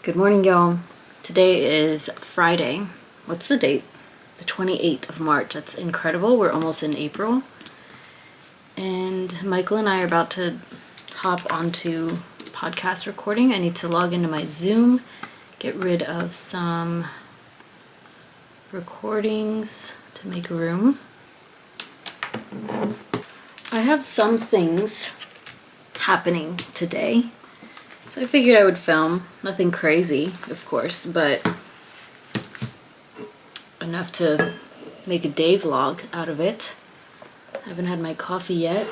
Good morning, y'all. Today is Friday. What's the date? The 28th of March. That's incredible. We're almost in April. And Michael and I are about to hop onto podcast recording. I need to log into my Zoom, get rid of some recordings to make room. I have some things happening today. So I figured I would film. Nothing crazy, of course, but enough to make a day vlog out of it. I haven't had my coffee yet.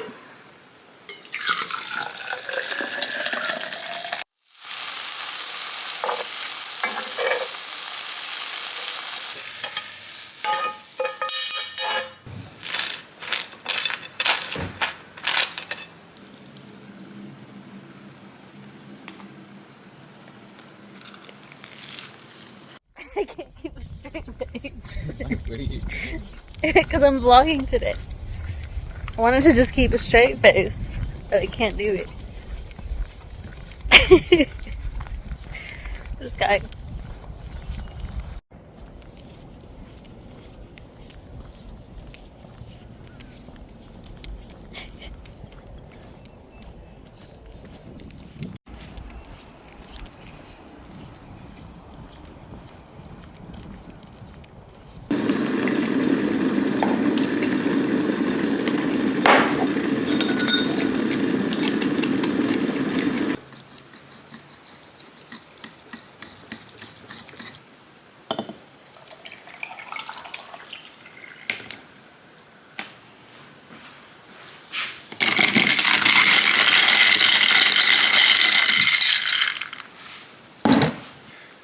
I can't keep a straight face. Because I'm vlogging today. I wanted to just keep a straight face, but I can't do it. This guy.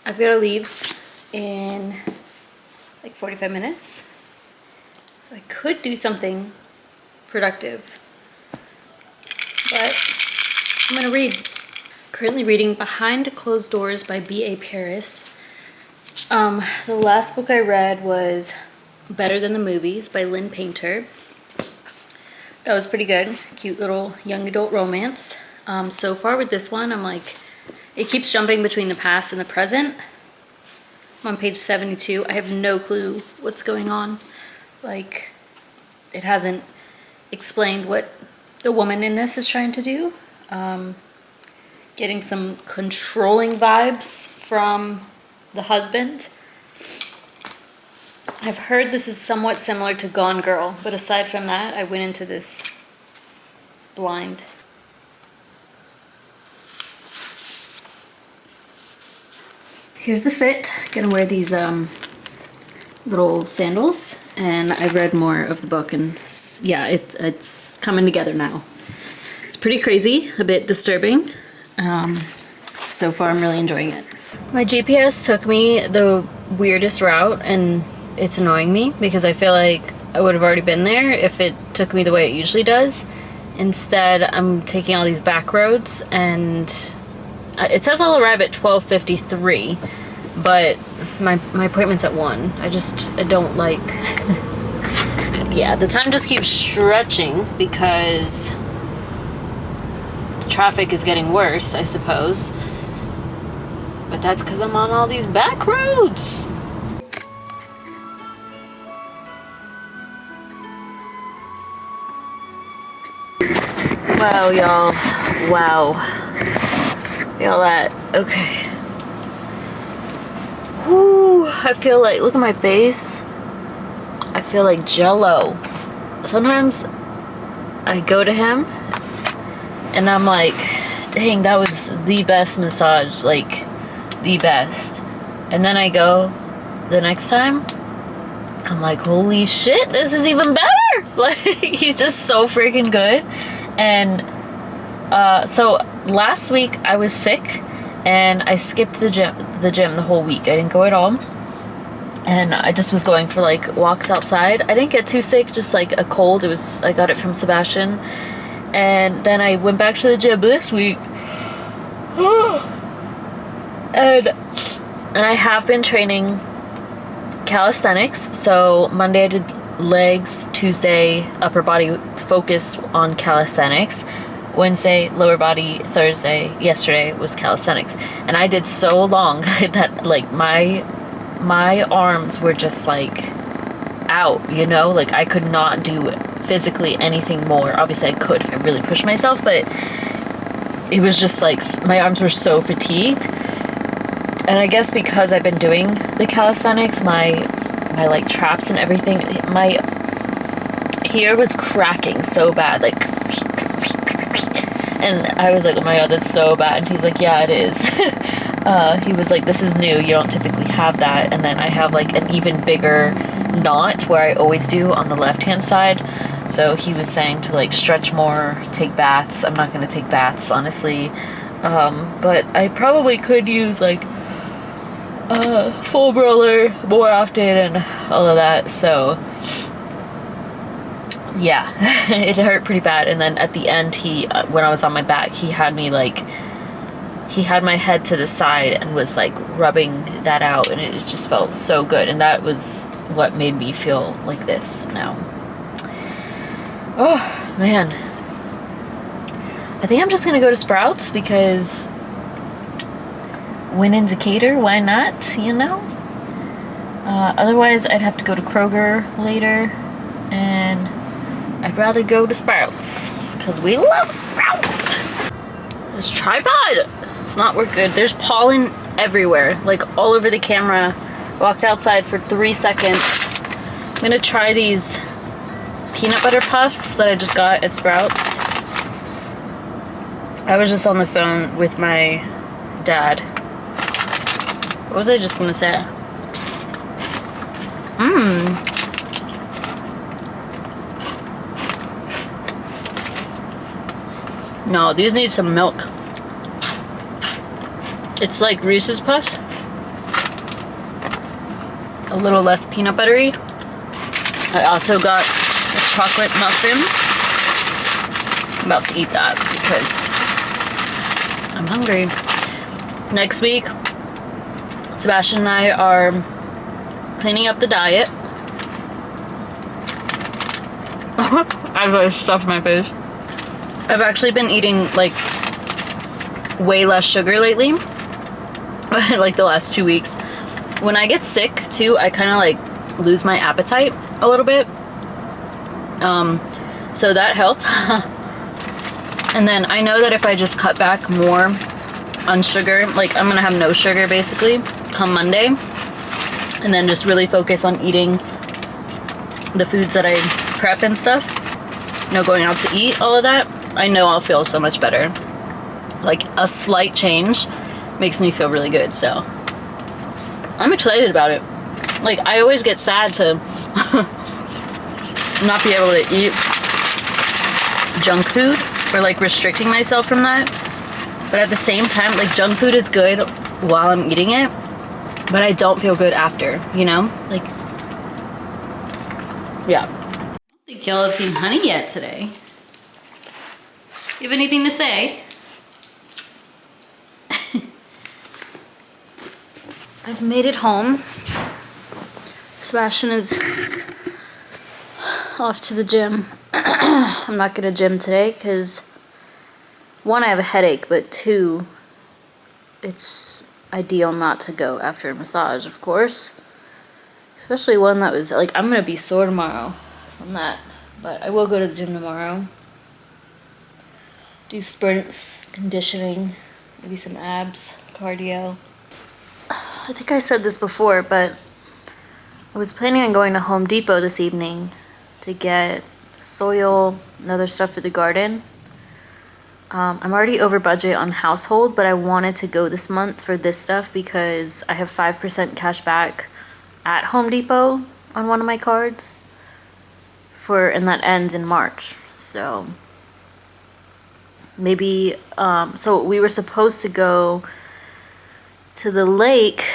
I've got to leave in like 45 minutes, so I could do something productive, but I'm gonna read. Currently reading Behind Closed Doors by B.A. Paris. The last book I read was Better Than the Movies by Lynn Painter. That was pretty good. Cute little young adult romance. So far with this one, I'm like, it keeps jumping between the past and the present. I'm on page 72. I have no clue what's going on. Like, it hasn't explained what the woman in this is trying to do. Getting some controlling vibes from the husband. I've heard this is somewhat similar to Gone Girl, but aside from that, I went into this blind. Here's the fit. Gonna wear these little sandals, and I read more of the book, and yeah, it's coming together now. It's pretty crazy, a bit disturbing. So far I'm really enjoying it. My GPS took me the weirdest route, and it's annoying me because I feel like I would have already been there if it took me the way it usually does. Instead, I'm taking all these back roads, and it says I'll arrive at 12:53, but my appointment's at 1. I don't like... Yeah, the time just keeps stretching because the traffic is getting worse, I suppose. But that's because I'm on all these back roads. Wow, y'all. Wow. Feel that. Okay. Whoo, I feel like, look at my face. I feel like Jello. Sometimes I go to him and I'm like, dang, that was the best massage, like the best. And then I go the next time, I'm like, holy shit, this is even better. Like, he's just so freaking good. And so last week I was sick and I skipped the gym the whole week. I didn't go at all. And I just was going for like walks outside. I didn't get too sick, just like a cold. I got it from Sebastian. And then I went back to the gym this week. and I have been training calisthenics. So Monday I did legs, Tuesday upper body focus on calisthenics. Wednesday, lower body. Thursday, yesterday was calisthenics. And I did so long that like my arms were just like out, you know? Like I could not do physically anything more. Obviously I could if I really pushed myself, but it was just like my arms were so fatigued. And I guess because I've been doing the calisthenics, my like traps and everything, my hair was cracking so bad, like, and I was like, oh my god, that's so bad. And he's like, yeah, it is. He was like, this is new, you don't typically have that. And then I have like an even bigger knot where I always do on the left hand side. So he was saying to like stretch more, take baths. I'm not gonna take baths, honestly, but I probably could use like foam roller more often and all of that. So yeah, it hurt pretty bad. And then at the end, he when I was on my back, he had me like, he had my head to the side and was like rubbing that out, and it just felt so good. And that was what made me feel like this now. Oh man, I think I'm just gonna go to Sprouts because win in Decatur, why not, you know? Otherwise I'd have to go to Kroger later, and I'd rather go to Sprouts because we love Sprouts. This tripod does not work good. There's pollen everywhere, like all over the camera. Walked outside for 3 seconds. I'm gonna try these peanut butter puffs that I just got at Sprouts. I was just on the phone with my dad. What was I just gonna say? No, these need some milk. It's like Reese's Puffs. A little less peanut buttery. I also got a chocolate muffin. I'm about to eat that because I'm hungry. Next week, Sebastian and I are cleaning up the diet. I've got stuff in my face. I've actually been eating like way less sugar lately. Like the last 2 weeks. When I get sick too, I kind of like lose my appetite a little bit. So that helped. And then I know that if I just cut back more on sugar, like I'm gonna have no sugar basically come Monday, and then just really focus on eating the foods that I prep and stuff, you know, going out to eat, all of that, I know I'll feel so much better. Like a slight change makes me feel really good, so I'm excited about it. Like I always get sad to not be able to eat junk food, or like restricting myself from that. But at the same time, like junk food is good while I'm eating it, but I don't feel good after, you know? Like, yeah. I don't think y'all have seen Honey yet today. You have anything to say? I've made it home. Sebastian is off to the gym. I'm not gonna gym today because 1, I have a headache, but 2, it's ideal not to go after a massage, of course. Especially one that was like, I'm gonna be sore tomorrow from that, but I will go to the gym tomorrow. Do sprints, conditioning, maybe some abs, cardio. I think I said this before, but I was planning on going to Home Depot this evening to get soil and other stuff for the garden. I'm already over budget on household, but I wanted to go this month for this stuff because I have 5% cash back at Home Depot on one of my cards and that ends in March. So maybe, so we were supposed to go to the lake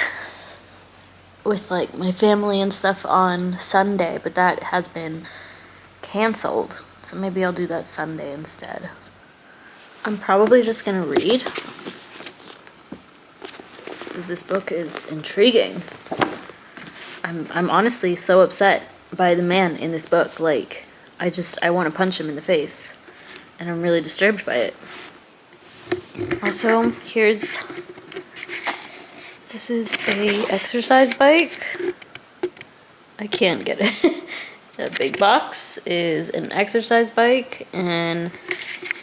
with like my family and stuff on Sunday, but that has been canceled. So maybe I'll do that Sunday instead. I'm probably just gonna read because this book is intriguing. I'm honestly so upset by the man in this book. Like, I want to punch him in the face. and I'm really disturbed by it. Also, this is a exercise bike. I can't get it. The big box is an exercise bike, and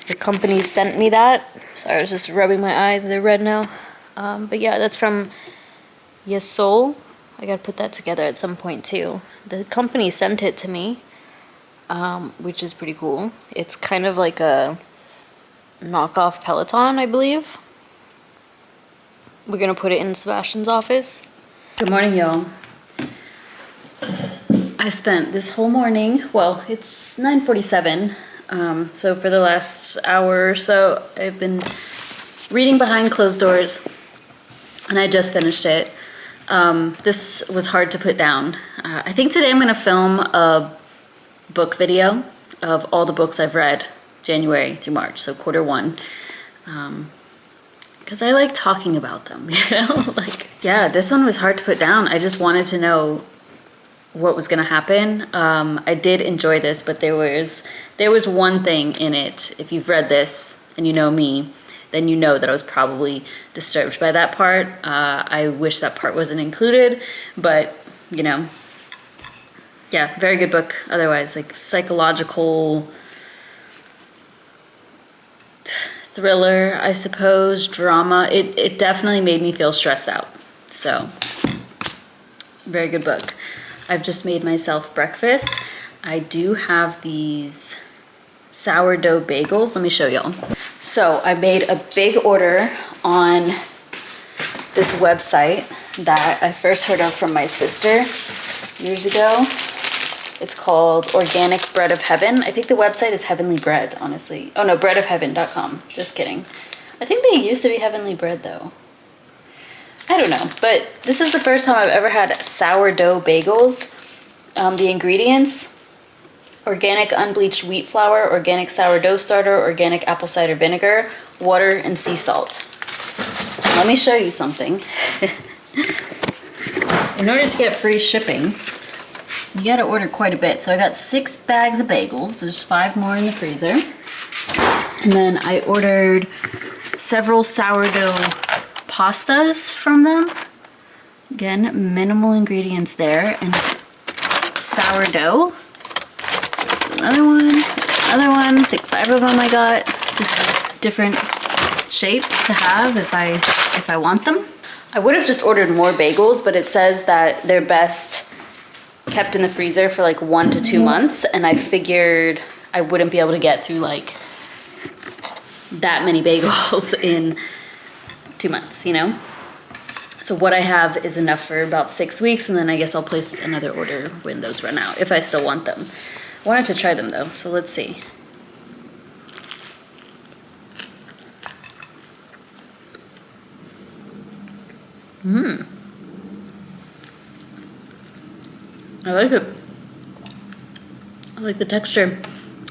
the company sent me that. Sorry, I was just rubbing my eyes, they're red now. But yeah, that's from Yesoul. I gotta put that together at some point too. The company sent it to me, which is pretty cool. It's kind of like a knockoff Peloton, I believe. We're gonna put it in Sebastian's office. Good morning, y'all. I spent this whole morning, well, it's 9:47, so for the last hour or so, I've been reading behind closed doors, and I just finished it. This was hard to put down. I think today I'm gonna film a book video of all the books I've read January through March, so quarter 1. Because I like talking about them, you know? Like, yeah, this one was hard to put down. I just wanted to know what was gonna happen. I did enjoy this, but there was one thing in it. If you've read this and you know me, then you know that I was probably disturbed by that part. I wish that part wasn't included, but you know, yeah, very good book. Otherwise, like psychological thriller, I suppose, drama. It definitely made me feel stressed out. So, very good book. I've just made myself breakfast. I do have these sourdough bagels. Let me show y'all. So I made a big order on this website that I first heard of from my sister years ago. It's called Organic Bread of Heaven. I think the website is Heavenly Bread, honestly. Oh no, breadofheaven.com. Just kidding. I think they used to be Heavenly Bread though. I don't know, but this is the first time I've ever had sourdough bagels. The ingredients: organic unbleached wheat flour, organic sourdough starter, organic apple cider vinegar, water, and sea salt. Let me show you something. In order to get free shipping, you gotta order quite a bit. So I got 6 bags of bagels. There's 5 more in the freezer. And then I ordered several sourdough pastas from them. Again, minimal ingredients there. And sourdough. Another one. I think 5 of them I got. Just different shapes to have if I want them. I would have just ordered more bagels, but it says that they're best kept in the freezer for like 1 to 2 months, and I figured I wouldn't be able to get through like that many bagels in 2 months, you know? So what I have is enough for about 6 weeks, and then I guess I'll place another order when those run out, if I still want them. I wanted to try them though, so let's see. I like it. I like the texture.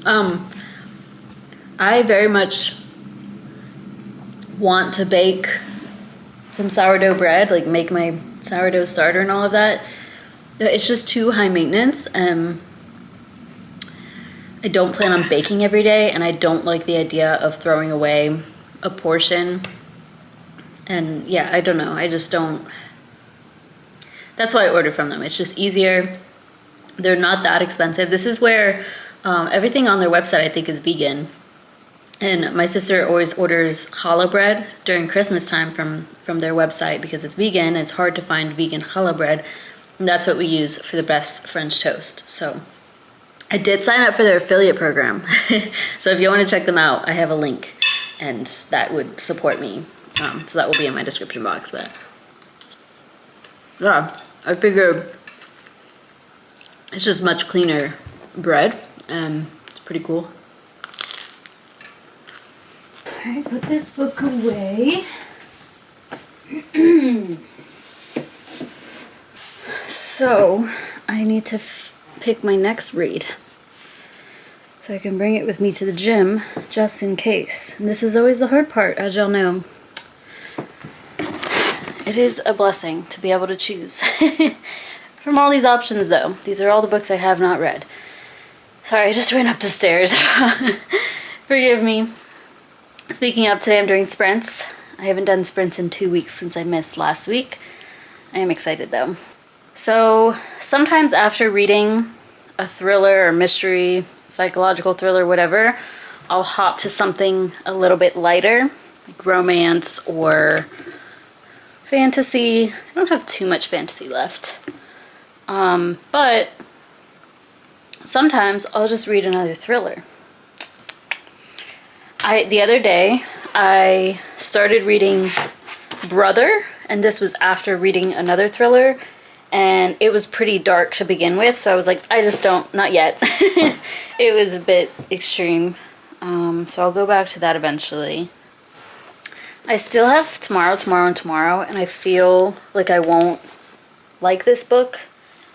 I very much want to bake some sourdough bread, like make my sourdough starter and all of that. It's just too high maintenance. I don't plan on baking every day, and I don't like the idea of throwing away a portion. And yeah, I don't know. I just don't. That's why I order from them. It's just easier. They're not that expensive. This is where everything on their website I think is vegan. And my sister always orders challah bread during Christmas time from their website because it's vegan. It's hard to find vegan challah bread. And that's what we use for the best French toast. So I did sign up for their affiliate program. So if you want to check them out, I have a link. And that would support me. So that will be in my description box. But yeah, I figured it's just much cleaner bread. It's pretty cool. Alright, put this book away. So, I need to pick my next read so I can bring it with me to the gym just in case. And this is always the hard part, as y'all know. It is a blessing to be able to choose from all these options though. These are all the books I have not read. Sorry, I just ran up the stairs. Forgive me. Speaking of, today I'm doing sprints. I haven't done sprints in 2 weeks since I missed last week. I am excited though. So sometimes after reading a thriller or mystery, psychological thriller, whatever, I'll hop to something a little bit lighter, like romance or fantasy. I don't have too much fantasy left. But sometimes I'll just read another thriller. The other day, I started reading Brother, and this was after reading another thriller, and it was pretty dark to begin with, so I was like, I just don't, not yet. It was a bit extreme, so I'll go back to that eventually. I still have tomorrow, and I feel like I won't like this book.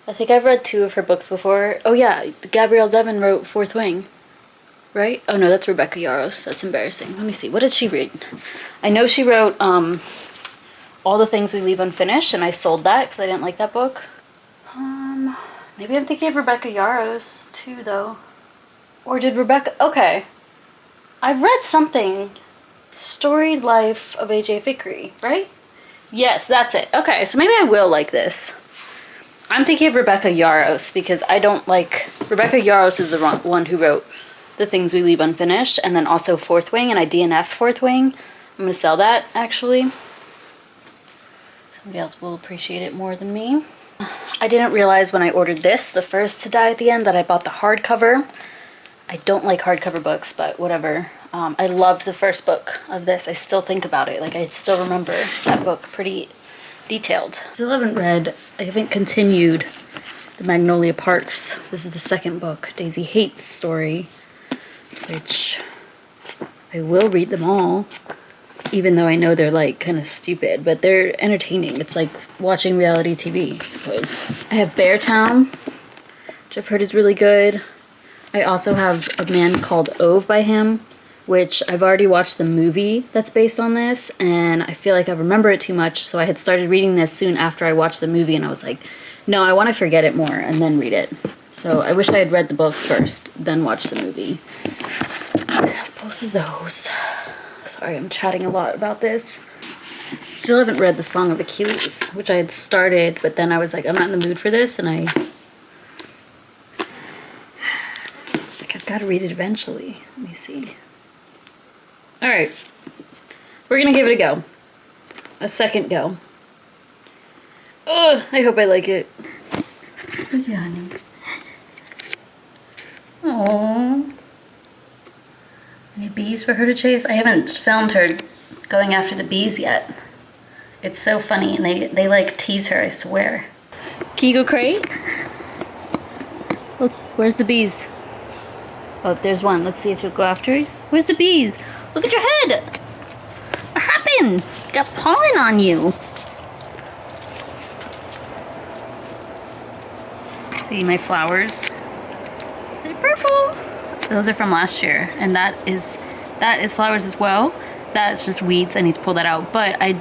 I think I've read 2 of her books before. Oh yeah, Gabrielle Zevin wrote Fourth Wing. Right? Oh no, that's Rebecca Yarros. That's embarrassing. Let me see. What did she read? I know she wrote All the Things We Leave Unfinished, and I sold that because I didn't like that book. Maybe I'm thinking of Rebecca Yarros too, though. Or did Rebecca... Okay. I've read something. Storied Life of A.J. Vickery, right? Yes, that's it. Okay, so maybe I will like this. I'm thinking of Rebecca Yarros because I don't like... Rebecca Yarros is the one who wrote The Things We Leave Unfinished, and then also Fourth Wing, and I DNF'd Fourth Wing. I'm gonna sell that, actually. Somebody else will appreciate it more than me. I didn't realize when I ordered this, The First to Die at the End, that I bought the hardcover. I don't like hardcover books, but whatever. I loved the first book of this. I still think about it. Like, I still remember that book pretty detailed. Still haven't read, I haven't continued the Magnolia Parks. This is the second book, Daisy Hates story, which I will read them all, even though I know they're like kind of stupid, but they're entertaining. It's like watching reality TV, I suppose. I have Beartown, which I've heard is really good. I also have A Man Called Ove by him, which I've already watched the movie that's based on this, and I feel like I remember it too much, so I had started reading this soon after I watched the movie, and I was like, no, I want to forget it more and then read it. So I wish I had read the book first, then watched the movie. I have both of those. Sorry, I'm chatting a lot about this. Still haven't read The Song of Achilles, which I had started, but then I was like, I'm not in the mood for this, and I think I've got to read it eventually. Let me see. All right, we're gonna give it a go. A second go. Oh, I hope I like it. Look at honey. Aww. Any bees for her to chase? I haven't filmed her going after the bees yet. It's so funny, and they like tease her, I swear. Can you go crate? Look, where's the bees? Oh, there's one. Let's see if you'll go after her. Where's the bees? Look at your head! What happened? Got pollen on you. See my flowers? They're purple. Those are from last year, and that is flowers as well. That's just weeds. I need to pull that out, but I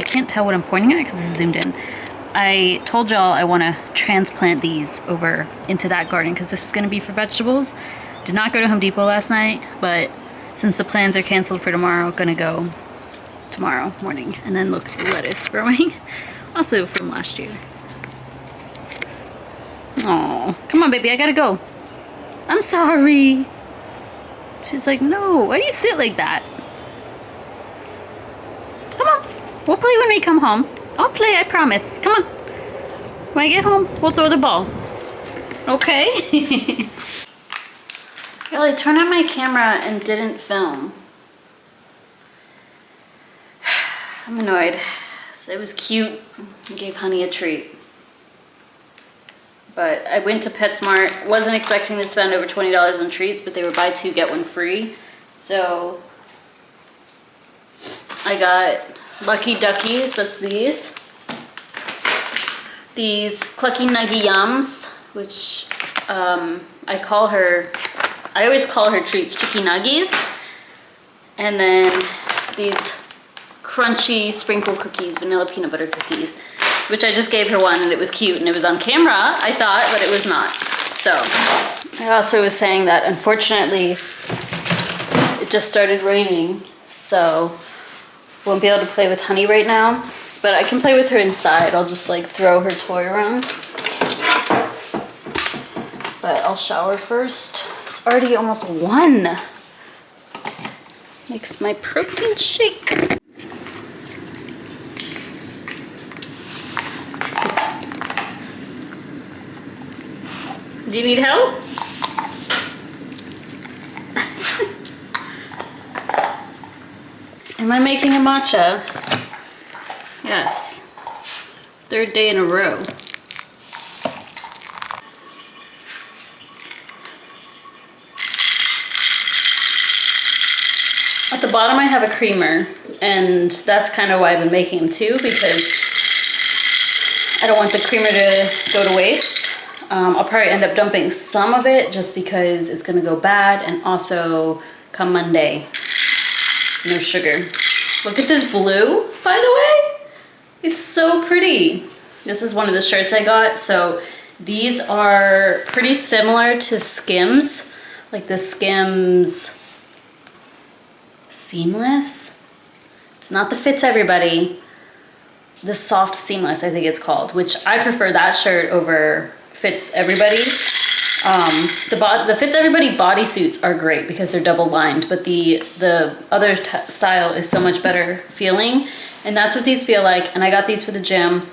can't tell what I'm pointing at because this is zoomed in. I told y'all I want to transplant these over into that garden because this is going to be for vegetables. Did not go to Home Depot last night, but since the plans are canceled for tomorrow, gonna go tomorrow morning. And then look, the lettuce growing, also from last year. Oh, come on, baby, I gotta go. I'm sorry. She's like, no, why do you sit like that? Come on, we'll play when we come home. I'll play, I promise. Come on. When I get home, we'll throw the ball. Okay? Well, I turned on my camera and didn't film. I'm annoyed. So it was cute. I gave Honey a treat. But I went to PetSmart. Wasn't expecting to spend over $20 on treats, but they were buy 2, get 1 free. So I got Lucky Duckies, that's these. These Clucky Nuggy Yums, which I always call her treats Chicky Nuggies. And then these crunchy sprinkle cookies, vanilla peanut butter cookies, which I just gave her one and it was cute and it was on camera, I thought, but it was not. So I also was saying that unfortunately It just started raining, so won't be able to play with Honey right now, but I can play with her inside. I'll just like throw her toy around. But I'll shower first. It's already almost 1. Mix my protein shake. Do you need help? Am I making a matcha? Yes. 3rd day in a row. At the bottom I have a creamer, and that's kind of why I've been making them too, because I don't want the creamer to go to waste. I'll probably end up dumping some of it just because it's gonna go bad, and also come Monday, no sugar. Look at this blue, by the way. It's so pretty. This is one of the shirts I got. So these are pretty similar to Skims, like the Skims Seamless. It's not the Fits Everybody. The Soft Seamless, I think it's called, which I prefer that shirt over Fits Everybody. The Fits Everybody bodysuits are great because they're double lined, but the other style is so much better feeling, and that's what these feel like. And I got these for the gym,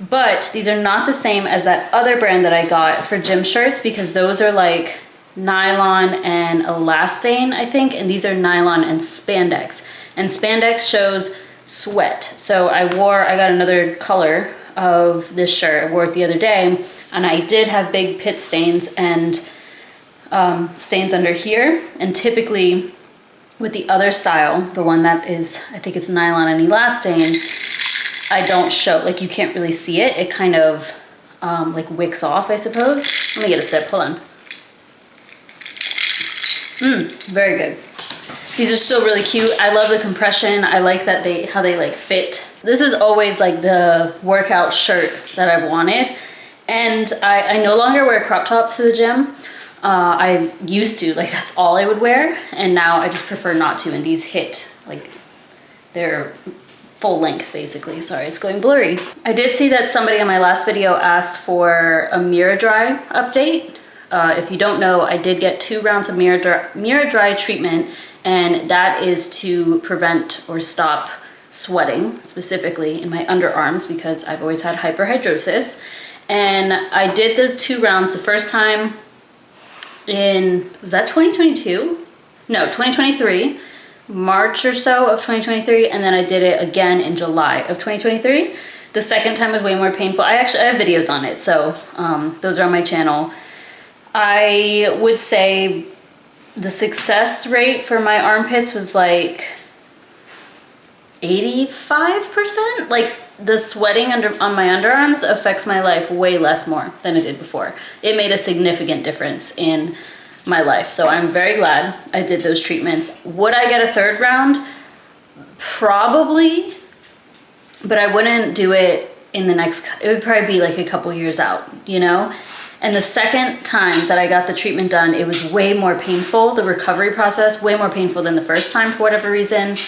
but these are not the same as that other brand that I got for gym shirts, because those are like nylon and elastane, I think, and these are nylon and spandex. And spandex shows sweat. So I got another color of this shirt. I wore it the other day, and I did have big pit stains and stains under here. And typically with the other style, the one that is, I think it's nylon and elastane, I don't show, like you can't really see it. It kind of like wicks off, I suppose. Let me get a sip, hold on. Very good. These are still really cute. I love the compression. I like that how they like fit. This is always like the workout shirt that I've wanted. And I no longer wear crop tops to the gym. I used to, like that's all I would wear. And now I just prefer not to. And these hit, like they're full length basically. Sorry, it's going blurry. I did see that somebody on my last video asked for a Miradry update. If you don't know, I did get 2 rounds of Miradry treatment, and that is to prevent or stop sweating, specifically in my underarms, because I've always had hyperhidrosis. And I did those 2 rounds the first time in, was that 2022? No, 2023, March or so of 2023, and then I did it again in July of 2023. The second time was way more painful. I have videos on it, so those are on my channel. I would say the success rate for my armpits was like 85%. Like the sweating on my underarms affects my life way more than it did before. It made a significant difference in my life. So I'm very glad I did those treatments. Would I get a 3rd round? Probably, but I wouldn't do it in the next, it would probably be like a couple years out, you know? And the second time that I got the treatment done, it was way more painful. The recovery process, way more painful than the first time for whatever reason.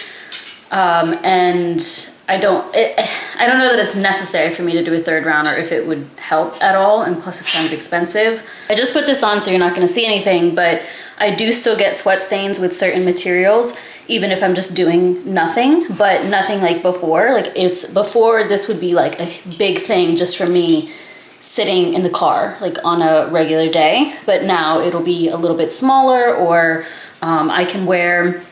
And I don't know that it's necessary for me to do a 3rd round, or if it would help at all. And plus it's kind of expensive. I just put this on so you're not gonna see anything, but I do still get sweat stains with certain materials, even if I'm just doing nothing, but nothing like before. Like before this would be like a big thing just for me sitting in the car like on a regular day, but now it'll be a little bit smaller, or I can wear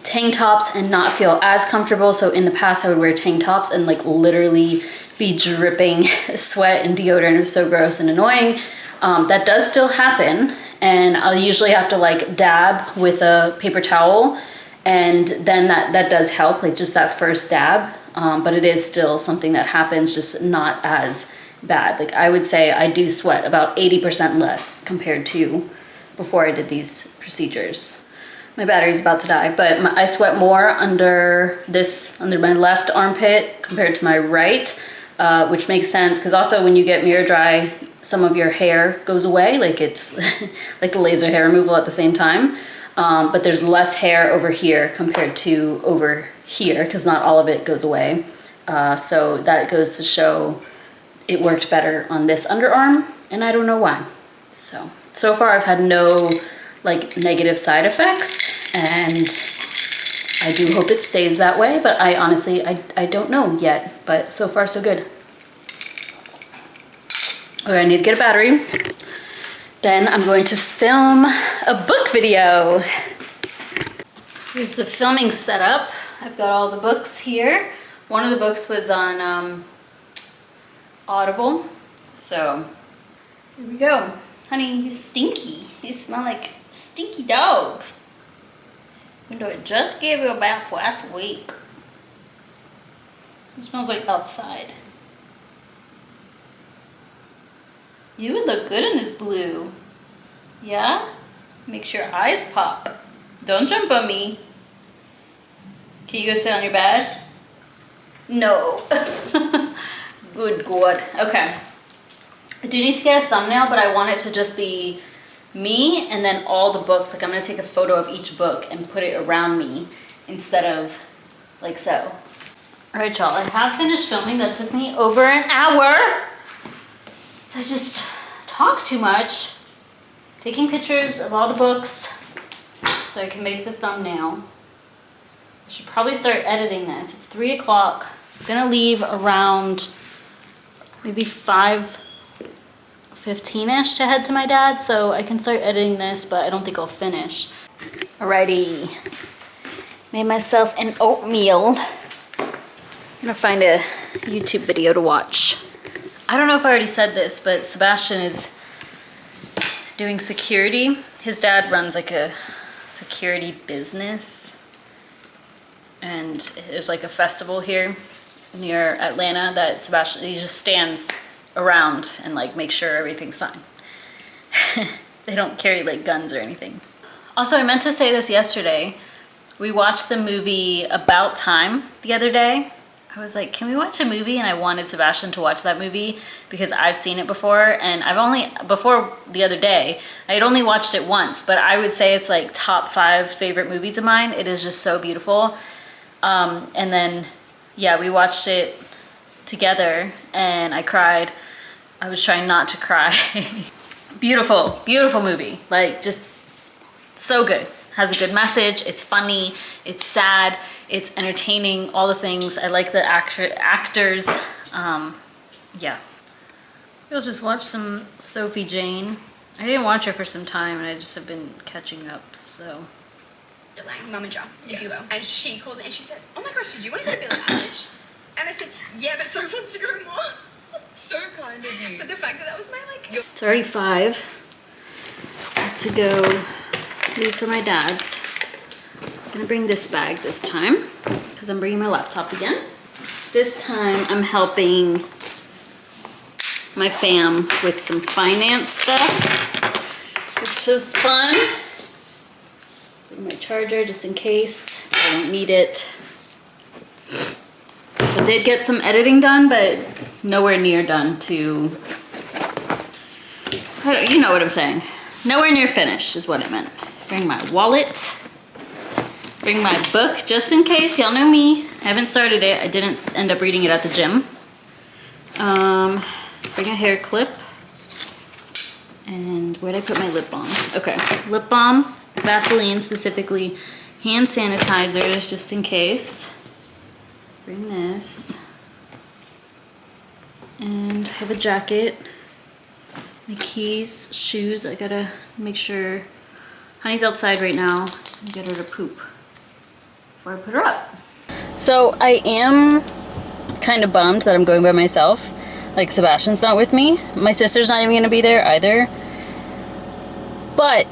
tank tops and not feel as comfortable. So in the past I would wear tank tops and like literally be dripping sweat and deodorant. It was so gross and annoying. That does still happen, and I'll usually have to like dab with a paper towel, and then that does help, like just that first dab, but it is still something that happens, just not as bad. Like I would say I do sweat about 80% less compared to before I did these procedures. My battery's about to die, but I sweat more under my left armpit compared to my right, which makes sense because also when you get Miradry, some of your hair goes away, like it's like laser hair removal at the same time. but there's less hair over here compared to over here because not all of it goes away. So that goes to show it worked better on this underarm, and I don't know why. So far I've had no like negative side effects, and I do hope it stays that way, but I honestly, I don't know yet, but so far so good. Okay, I need to get a battery. Then I'm going to film a book video. Here's the filming setup. I've got all the books here. One of the books was on Audible. So here we go. Honey, you stinky. You smell like a stinky dog. Even though I just gave you a bath last week. It smells like outside. You would look good in this blue. Yeah? Makes your eyes pop. Don't jump on me. Can you go sit on your bed? No. Good God. Okay. I do need to get a thumbnail, but I want it to just be me and then all the books. Like I'm gonna take a photo of each book and put it around me instead of like so. All right, y'all, I have finished filming. That took me over an hour. I just talk too much. Taking pictures of all the books so I can make the thumbnail. I should probably start editing this. It's 3 o'clock. I'm gonna leave around maybe 5:15ish to head to my dad, so I can start editing this, but I don't think I'll finish. Alrighty. Made myself an oatmeal. I'm gonna find a YouTube video to watch. I don't know if I already said this, but Sebastian is doing security. His dad runs like a security business, and there's like a festival here near Atlanta that Sebastian, he just stands around and like make sure everything's fine. They don't carry like guns or anything. Also, I meant to say this yesterday. We watched the movie About Time the other day. I was like, can we watch a movie? And I wanted Sebastian to watch that movie because I've seen it before, and before the other day, I had only watched it once, but I would say it's like top 5 favorite movies of mine. It is just so beautiful. And then, yeah, we watched it together and I cried. I was trying not to cry. Beautiful, beautiful movie. Like, just so good. Has a good message. It's funny. It's sad. It's entertaining. All the things. I like the actors. Yeah. We'll just watch some Sophie Jane. I didn't watch her for some time, and I just have been catching up. So. Like Mama Joe, if you will. And she calls me and she said, "Oh my gosh, did you want to go to Billie Eilish?" And I said, "Yeah, but Sophie wants to go more." So kind of you. But the fact that was my like. It's already 5. Got to go leave for my dad's. I'm gonna bring this bag this time because I'm bringing my laptop again. This time I'm helping my fam with some finance stuff, which is fun. Bring my charger just in case I don't need it. I did get some editing done, but nowhere near done to, you know what I'm saying. Nowhere near finished is what I meant. Bring my wallet. Bring my book just in case. Y'all know me. I haven't started it. I didn't end up reading it at the gym. Bring a hair clip. And where'd I put my lip balm? Okay, lip balm, Vaseline specifically, hand sanitizers just in case. Bring this. And I have a jacket. My keys, shoes. I gotta make sure. Honey's outside right now. Get her to poop before I put her up. So I am kind of bummed that I'm going by myself. Like, Sebastian's not with me. My sister's not even gonna be there either. But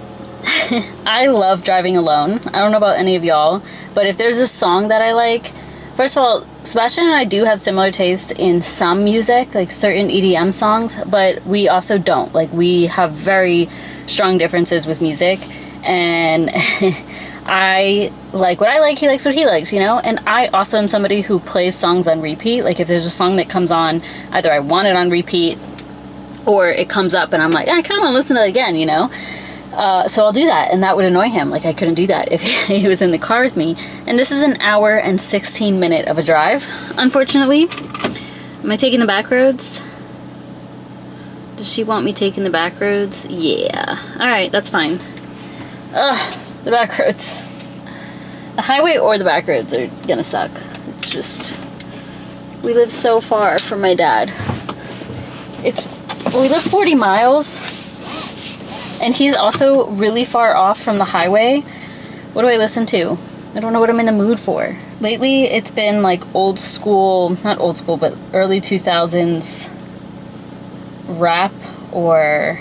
I love driving alone. I don't know about any of y'all, but if there's a song that I like, first of all, Sebastian and I do have similar taste in some music, like certain EDM songs, but we also don't. Like, we have very strong differences with music, and I like what I like, he likes what he likes, you know? And I also am somebody who plays songs on repeat. Like, if there's a song that comes on, either I want it on repeat or it comes up and I'm like, I kind of want to listen to it again, you know? So I'll do that, and that would annoy him. Like, I couldn't do that if he was in the car with me. And this is an hour and 16 minute of a drive, unfortunately. Am I taking the back roads? Does she want me taking the back roads? Yeah. Alright, that's fine. Ugh, the back roads. The highway or the back roads are gonna suck. It's just... we live so far from my dad. We live 40 miles. And he's also really far off from the highway. What do I listen to? I don't know what I'm in the mood for. Lately, it's been like old school, not old school, but early 2000s rap, or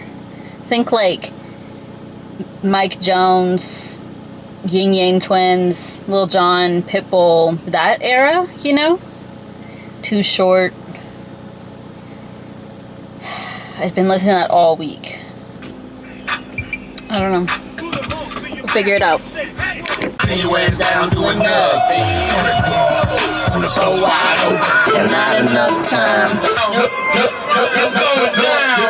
think like Mike Jones, Yin Yang Twins, Lil Jon, Pitbull, that era, you know? Too Short. I've been listening to that all week. I don't know. We'll figure it out. You ain't down doing nothing. So wide open. Not enough time. Let's go down.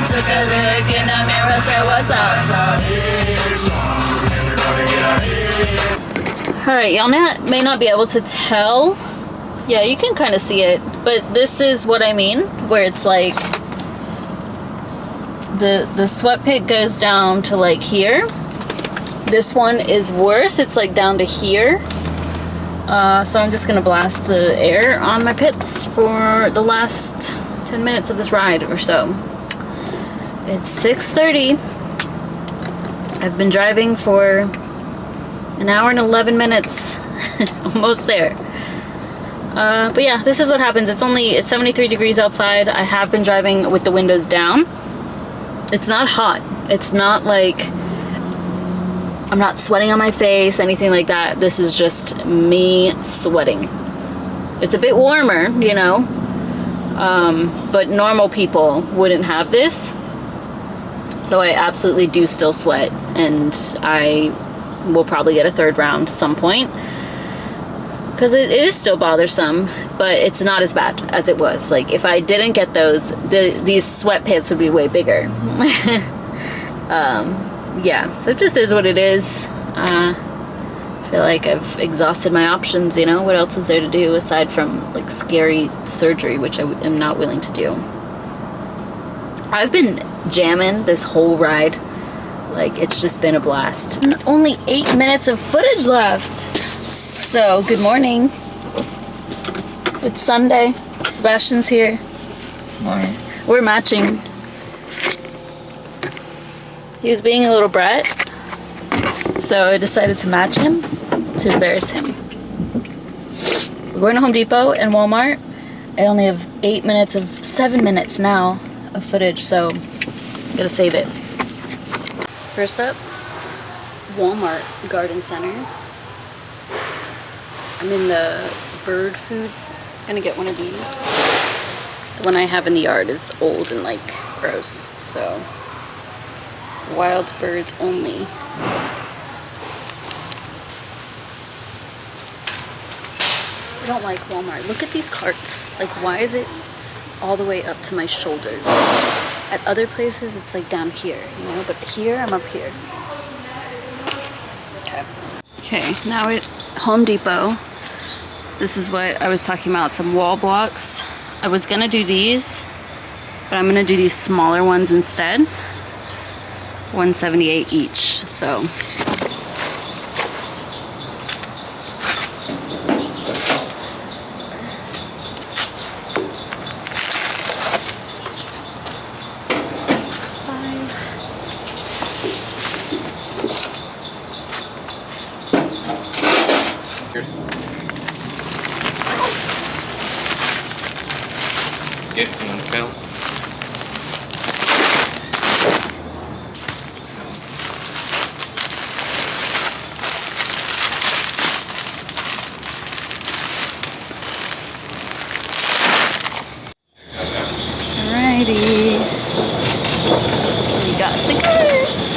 Took a look in the mirror, said what's up. Alright, y'all may not be able to tell. Yeah, you can kind of see it. But this is what I mean, where it's like the sweat pit goes down to like here. This one is worse. It's like down to here. So I'm just gonna blast the air on my pits for the last 10 minutes of this ride or so. It's 6:30. I've been driving for an hour and 11 minutes. Almost there. But yeah, this is what happens. It's 73 degrees outside. I have been driving with the windows down. It's not hot. It's not like I'm not sweating on my face, anything like that. This is just me sweating. It's a bit warmer, you know, but normal people wouldn't have this. So I absolutely do still sweat, and I will probably get a third round at some point. Because it is still bothersome, but it's not as bad as it was. Like, if I didn't get those, these sweat pits would be way bigger. Yeah, so it just is what it is. I feel like I've exhausted my options, you know? What else is there to do aside from, like, scary surgery, which I am not willing to do. I've been jamming this whole ride. Like, it's just been a blast. And only 8 minutes of footage left. So, good morning. It's Sunday. Sebastian's here. Morning. We're matching. He was being a little brat, so I decided to match him to embarrass him. We're going to Home Depot and Walmart. I only have 7 minutes now of footage, so I'm gonna save it. First up, Walmart Garden Center. I'm in the bird food. I'm gonna get one of these. The one I have in the yard is old and like gross, so wild birds only. I don't like Walmart. Look at these carts. Like, why is it all the way up to my shoulders? At other places, it's like down here, you know? But here, I'm up here. Okay. Okay, now at Home Depot. This is what I was talking about, some wall blocks. I was gonna do these, but I'm gonna do these smaller ones instead. $178 each, so. Yep, you want to count? Alrighty. We got the goods.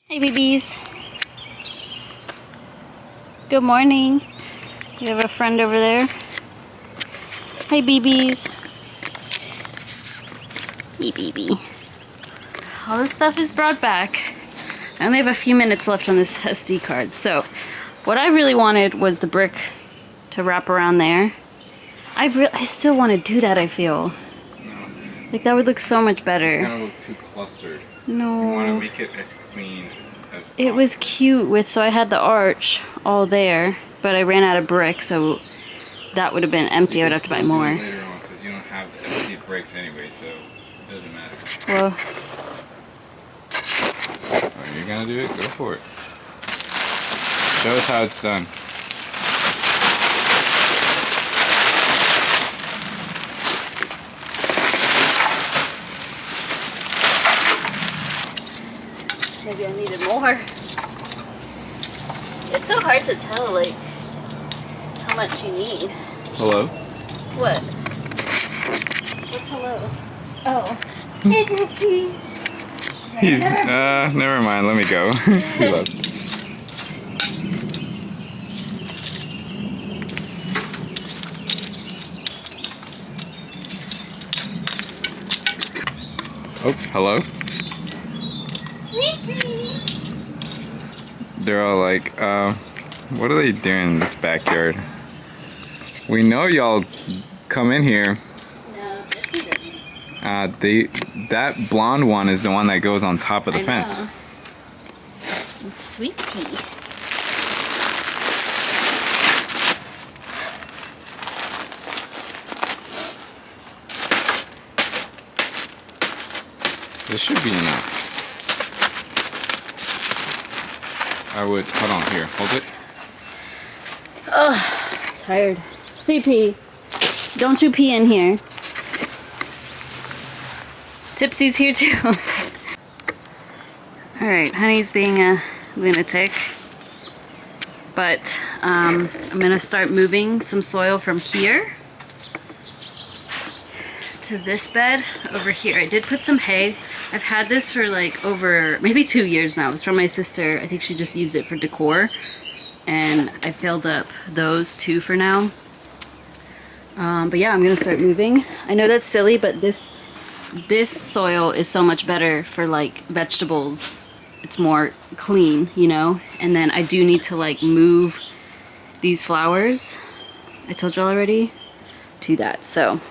Hey, babies. Good morning. You have a friend over there. Hi, BBs. Beep. All this stuff is brought back. I only have a few minutes left on this SD card. So what I really wanted was the brick to wrap around there. I still want to do that, I feel. No. Like that would look so much better. It's gonna look too clustered. No. You want to make it as clean as possible. It was cute with, so I had the arch all there, but I ran out of brick, so that would have been empty. I would have to buy more. Later on, because you don't have empty bricks anyway, so it doesn't matter. Well, Oh, you're gonna do it? Go for it. Show us how it's done. maybe I needed more. It's so hard to tell, like, how much you need. Hello? What? What's hello? Oh. Hey, Gypsy! He's, never mind, let me go. He left. Oh, hello? Sweetie! They're all like, what are they doing in this backyard? We know y'all come in here. No, Gypsy doesn't. That blonde one is the one that goes on top of the I fence. know. It's Sweet Pea. This should be enough. I would, hold on, here, hold it. Ugh, tired. Sweet Pea, don't you pee in here. Tipsy's here too. Alright, Honey's being a lunatic. But I'm gonna start moving some soil from here to this bed over here. I did put some hay. I've had this for like over maybe 2 years now. It's from my sister. I think she just used it for decor. And I filled up those too for now. But yeah, I'm gonna start moving. I know that's silly, but this soil is so much better for like vegetables. It's more clean, you know? And then I do need to like move these flowers, I told you already, to that. So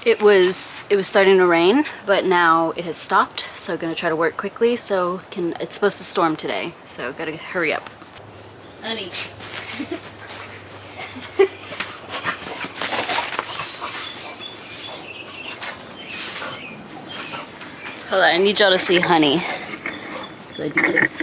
it was starting to rain, but now it has stopped. So I'm gonna try to work quickly. So it's supposed to storm today. So gotta hurry up. Honey. Hold on, I need y'all to see Honey as I do this.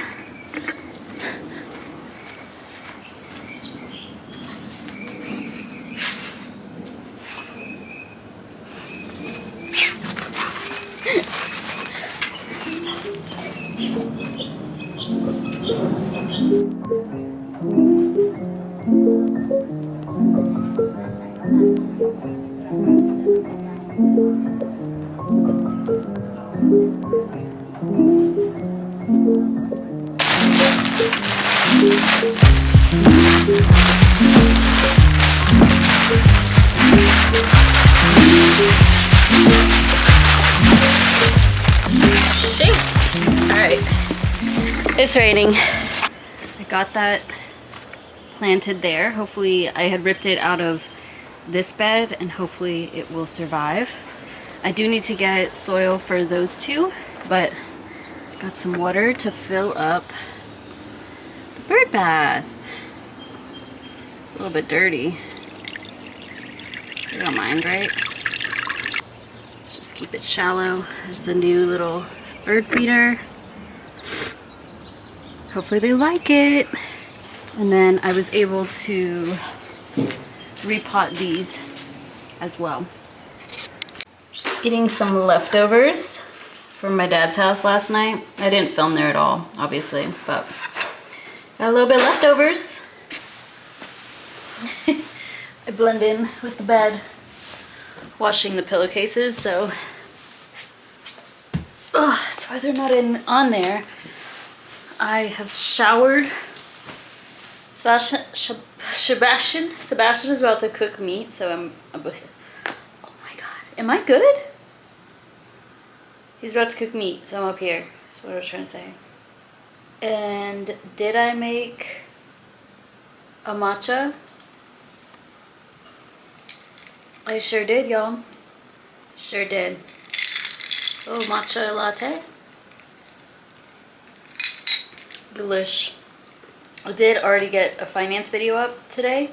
Shoot! Alright. It's raining. I got that planted there. Hopefully I had ripped it out of this bed and hopefully it will survive. I do need to get soil for those two, but got some water to fill up the bird bath. It's a little bit dirty. You don't mind, right? Let's just keep it shallow. There's the new little bird feeder. Hopefully they like it. And then I was able to repot these as well. Just eating some leftovers from my dad's house last night. I didn't film there at all, obviously, but got a little bit leftovers. I blend in with the bed, washing the pillowcases, so that's why they're not on there. I have showered. Sebastian is about to cook meat, so oh my god, am I good? He's about to cook meat, so I'm up here. That's what I was trying to say. And did I make a matcha? I sure did, y'all. Sure did. Oh, matcha latte. Delish. I did already get a finance video up today.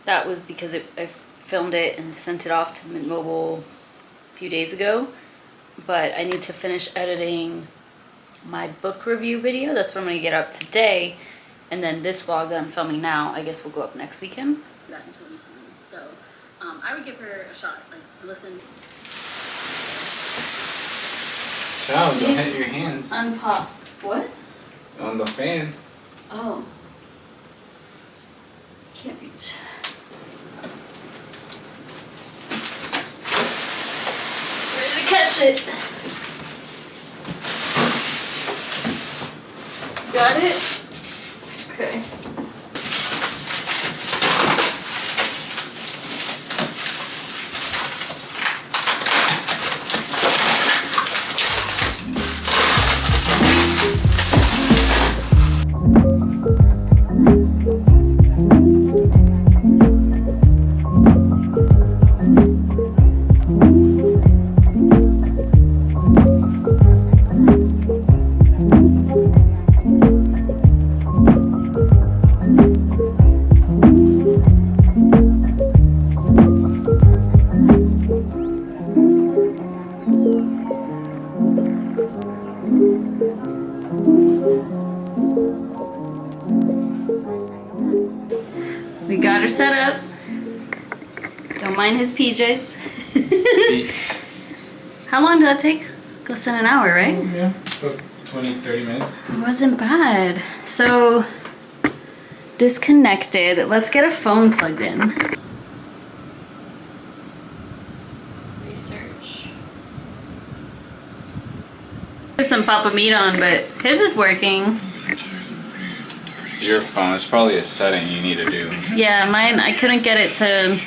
That was because I filmed it and sent it off to Mint Mobile a few days ago. But I need to finish editing my book review video. That's what I'm going to get up today. And then this vlog that I'm filming now, I guess will go up next weekend. That until recently. So I would give her a shot. Like, listen. Child, don't hit your hands. Unpop. What? On the fan. Oh. Can't reach. Ready to catch it. Got it? Okay. We got her set up. Don't mind his PJs. Beats. How long did that take? Less than an hour, right? Yeah, about 20, 30 minutes. It wasn't bad. So, disconnected. Let's get a phone plugged in. Research. There's some Papa Meat on, but his is working. It's your phone. It's probably a setting you need to do. Yeah, mine, I couldn't get it to...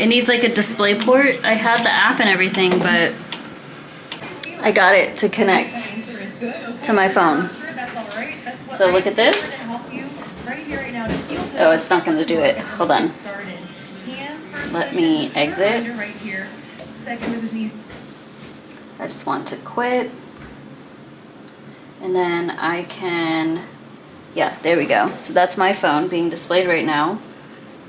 It needs like a display port. I had the app and everything, but I got it to connect to my phone. So look at this. Oh, it's not going to do it. Hold on. Let me exit. I just want to quit. And then I can... Yeah, there we go. So that's my phone being displayed right now.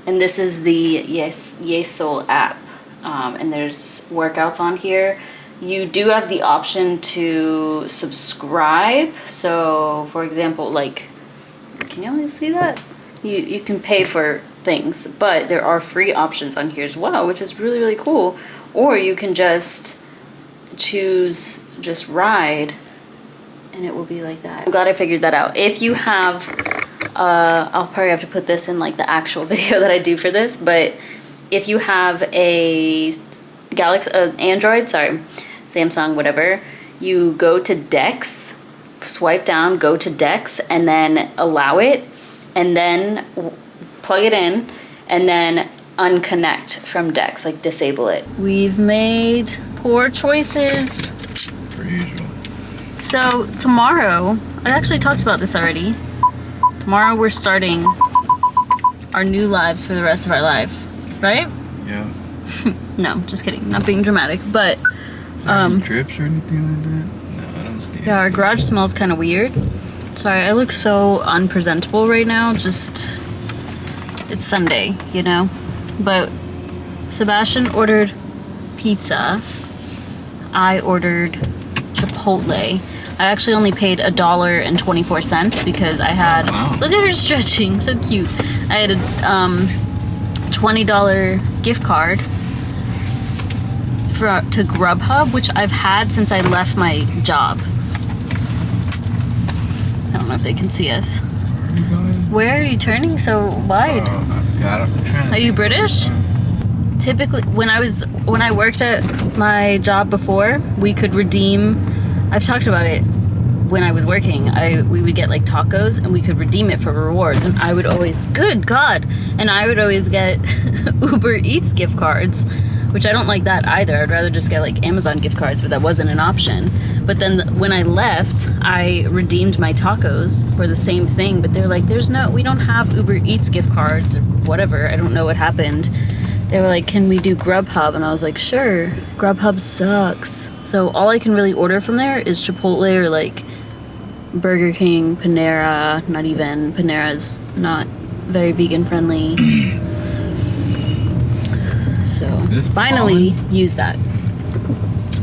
And this is the Yesoul app. And there's workouts on here. You do have the option to subscribe. So, for example, like, can you only see that? You can pay for things, but there are free options on here as well, which is really, really cool. Or you can just choose just ride, and it will be like that. I'm glad I figured that out. If you have, I'll probably have to put this in like the actual video that I do for this, but if you have a Galaxy, Android, sorry, Samsung, whatever, you go to Dex, swipe down, go to Dex, and then allow it, and then plug it in, and then unconnect from Dex, like disable it. We've made poor choices. Per usual. So tomorrow, I actually talked about this already. Tomorrow we're starting our new lives for the rest of our life, right? Yeah. No, just kidding. Not being dramatic, but Any drips or anything like that? No, I don't see. yeah, our garage smells kind of weird. Sorry, I look so unpresentable right now. Just, it's Sunday, you know? But Sebastian ordered pizza. I ordered Chipotle. I actually only paid $1.24 because I had, Wow. look at her stretching, so cute. I had a $20 gift card to Grubhub, which I've had since I left my job. I don't know if they can see us. Where are you going? Where are you turning so wide? I've got it. I'm trying to Are you British? Typically, when I worked at my job before, we could redeem. I've talked about it when I was working. We would get like tacos, and we could redeem it for rewards. And I would always, good God, and I would always get Uber Eats gift cards. which I don't like that either. I'd rather just get like Amazon gift cards, but that wasn't an option. But then when I left, I redeemed my tacos for the same thing, but they're like, we don't have Uber Eats gift cards or whatever. I don't know what happened. They were like, can we do Grubhub? And I was like, sure. Grubhub sucks. So all I can really order from there is Chipotle or like Burger King, Panera. Not even. Panera's not very vegan friendly. So This finally use that.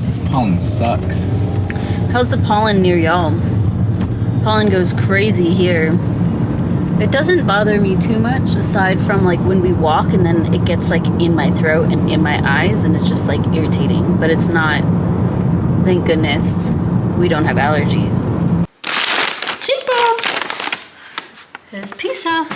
This pollen sucks. How's the pollen near y'all? Pollen goes crazy here. It doesn't bother me too much aside from like when we walk and then it gets like in my throat and in my eyes and it's just like irritating, but it's not, thank goodness, we don't have allergies. Chico! There's pizza.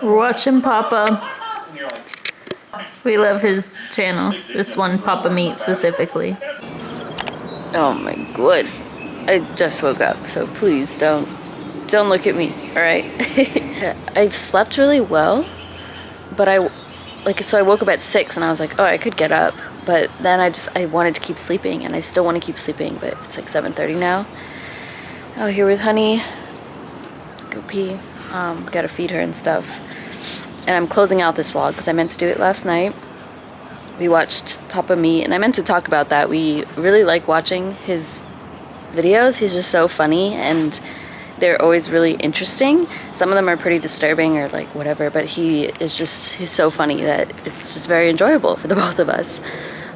We're watching Papa. We love his channel. This one, Papa Meat specifically. Oh my god. I just woke up, so please don't look at me, alright? I've slept really well, but I woke up at 6 and I was like, oh, I could get up. But then I wanted to keep sleeping and I still want to keep sleeping, but it's like 7:30 now. Out here with Honey. Go pee. Gotta feed her and stuff. And I'm closing out this vlog because I meant to do it last night. We watched Papa Meat, and I meant to talk about that. We really like watching his videos. He's just so funny, and they're always really interesting. Some of them are pretty disturbing or like whatever, but he's so funny that it's just very enjoyable for the both of us.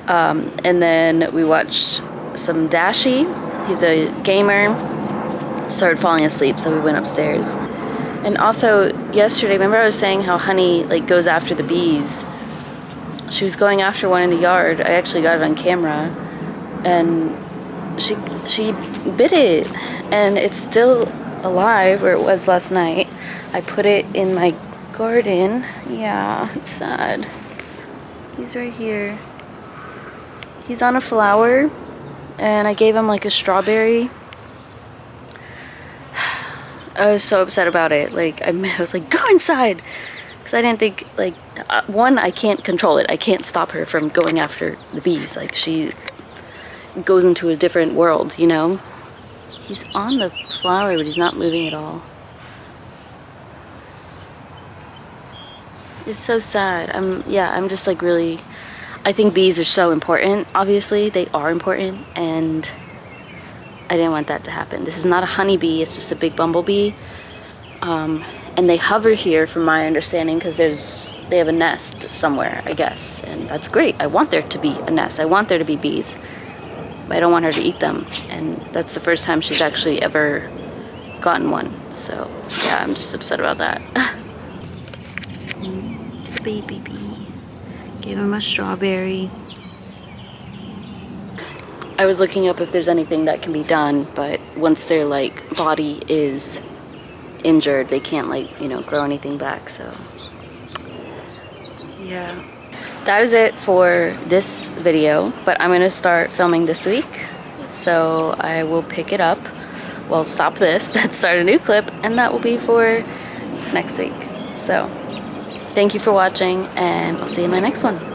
And then we watched some Dashi. He's a gamer. Started falling asleep, so we went upstairs. And also yesterday, remember I was saying how Honey like goes after the bees? She was going after one in the yard. I actually got it on camera, and she bit it, and it's still alive where it was last night. I put it in my garden. Yeah, it's sad. He's right here. He's on a flower, and I gave him like a strawberry. I was so upset about it. Like, I was like, go inside! Because I didn't think, like, one, I can't control it. I can't stop her from going after the bees. Like, she goes into a different world, you know? He's on the flower, but he's not moving at all. It's so sad. I'm just like really, I think bees are so important. Obviously, they are important, and I didn't want that to happen. This is not a honeybee, it's just a big bumblebee. And they hover here from my understanding because they have a nest somewhere, I guess. And that's great. I want there to be a nest. I want there to be bees. But I don't want her to eat them. And that's the first time she's actually ever gotten one. So yeah, I'm just upset about that. Baby bee. Gave him a strawberry. I was looking up if there's anything that can be done, but once their like body is injured, they can't like, you know, grow anything back. So yeah, that is it for this video, but I'm gonna start filming this week, so I will pick it up. Well, stop this, then start a new clip, and that will be for next week. So thank you for watching, and I'll see you in my next one.